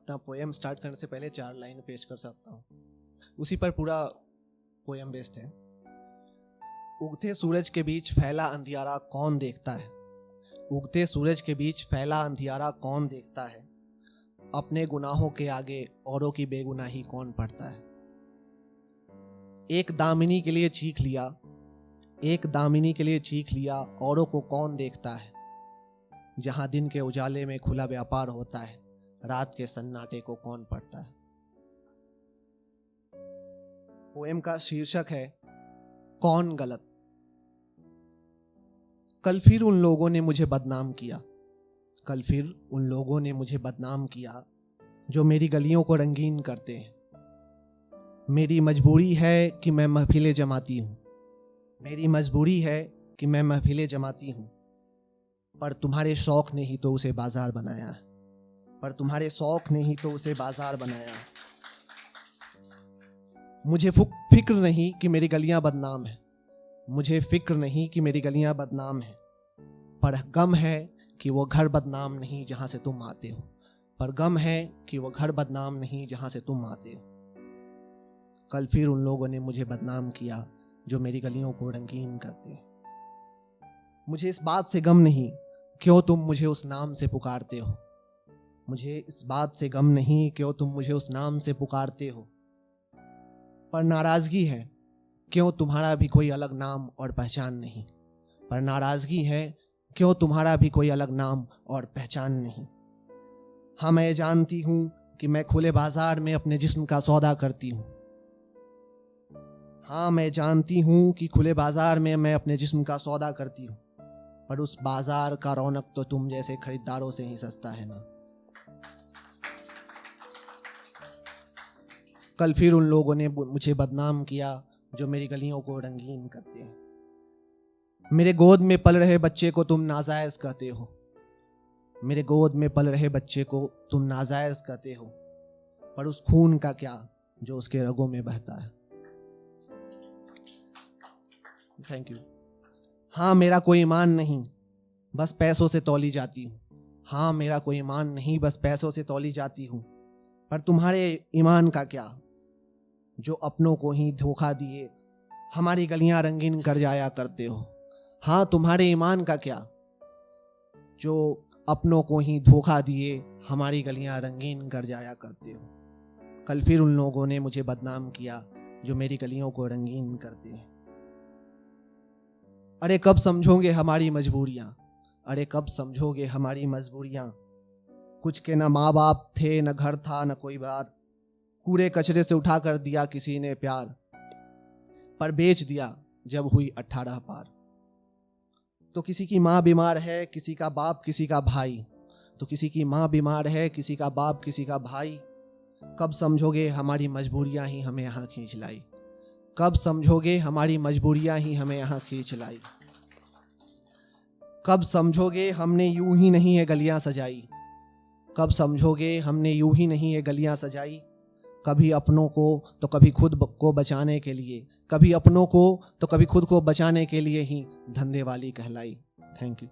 अपना poem start करने से पहले 4 लाइन पेश कर सकता हूँ, उसी पर पूरा पोएम बेस्ड है। उगते सूरज के बीच फैला अंधियारा कौन देखता है, उगते सूरज के बीच फैला अंधियारा कौन देखता है, अपने गुनाहों के आगे औरों की बेगुनाही कौन पढ़ता है। एक दामिनी के लिए चीख लिया, एक दामिनी के लिए चीख लिया, औरों को कौन देखता है। जहां दिन के उजाले में खुला व्यापार होता है, रात के सन्नाटे को कौन पढ़ता है। पोएम का शीर्षक है कौन गलत। कल फिर उन लोगों ने मुझे बदनाम किया, कल फिर उन लोगों ने मुझे बदनाम किया जो मेरी गलियों को रंगीन करते हैं। मेरी मजबूरी है कि मैं महफिलें जमाती हूँ, मेरी मजबूरी है कि मैं महफिलें जमाती हूँ, पर तुम्हारे शौक ने ही तो उसे बाजार बनाया है, पर तुम्हारे शौक ने ही तो उसे बाजार बनाया है। मुझे फिक्र नहीं कि मेरी गलियां बदनाम है, मुझे फिक्र नहीं कि मेरी गलियां बदनाम है, पर गम है कि वो घर बदनाम नहीं जहां से तुम आते हो, पर गम है कि वो घर बदनाम नहीं जहां से तुम आते हो। कल फिर उन लोगों ने मुझे बदनाम किया जो मेरी गलियों को रंगीन करते हैं। मुझे इस बात से गम नहीं क्यों तुम मुझे उस नाम से पुकारते हो, मुझे इस बात से गम नहीं क्यों तुम मुझे उस नाम से पुकारते हो, पर नाराजगी है क्यों तुम्हारा भी कोई अलग नाम और पहचान नहीं, पर नाराजगी है क्यों तुम्हारा भी कोई अलग नाम और पहचान नहीं। हाँ मैं जानती हूं कि मैं खुले बाजार में अपने जिस्म का सौदा करती हूँ, हाँ मैं जानती हूँ कि खुले बाजार में मैं अपने जिस्म का सौदा करती हूँ, पर उस बाजार का रौनक तो तुम जैसे खरीदारों से ही सस्ता है ना। कल फिर उन लोगों ने मुझे बदनाम किया जो मेरी गलियों को रंगीन करते हैं। मेरे गोद में पल रहे बच्चे को तुम नाजायज कहते हो, मेरे गोद में पल रहे बच्चे को तुम नाजायज कहते हो, पर उस खून का क्या जो उसके रगों में बहता है। Thank you. हाँ मेरा कोई ईमान नहीं, बस पैसों से तौली जाती हूँ, हाँ मेरा कोई ईमान नहीं, बस पैसों से तौली जाती हूँ, पर तुम्हारे ईमान का क्या जो अपनों को ही धोखा दिए हमारी गलियां रंगीन कर जाया करते हो। हाँ तुम्हारे ईमान का क्या जो अपनों को ही धोखा दिए हमारी गलियां रंगीन कर जाया करते हो। कल फिर उन लोगों ने मुझे बदनाम किया जो मेरी गलियों को रंगीन करते हैं। अरे कब समझोगे हमारी मजबूरियां, अरे कब समझोगे हमारी मजबूरियां। कुछ के न माँ बाप थे, न घर था, न कोई बार, कूड़े कचरे से उठा कर दिया किसी ने प्यार, पर बेच दिया जब हुई 18 पार। तो किसी की माँ बीमार है, किसी का बाप किसी का भाई, तो किसी की माँ बीमार है, किसी का बाप किसी का भाई। कब समझोगे हमारी मजबूरियां ही हमें यहाँ खींच लाई, कब समझोगे हमारी मजबूरियां ही हमें यहाँ खींच लाई। कब समझोगे हमने यूं ही नहीं ये गलियां सजाई, कब समझोगे हमने यूं ही नहीं ये गलियां सजाई। कभी अपनों को तो कभी खुद को बचाने के लिए, कभी अपनों को तो कभी खुद को बचाने के लिए ही धंधे वाली कहलाई। Thank you.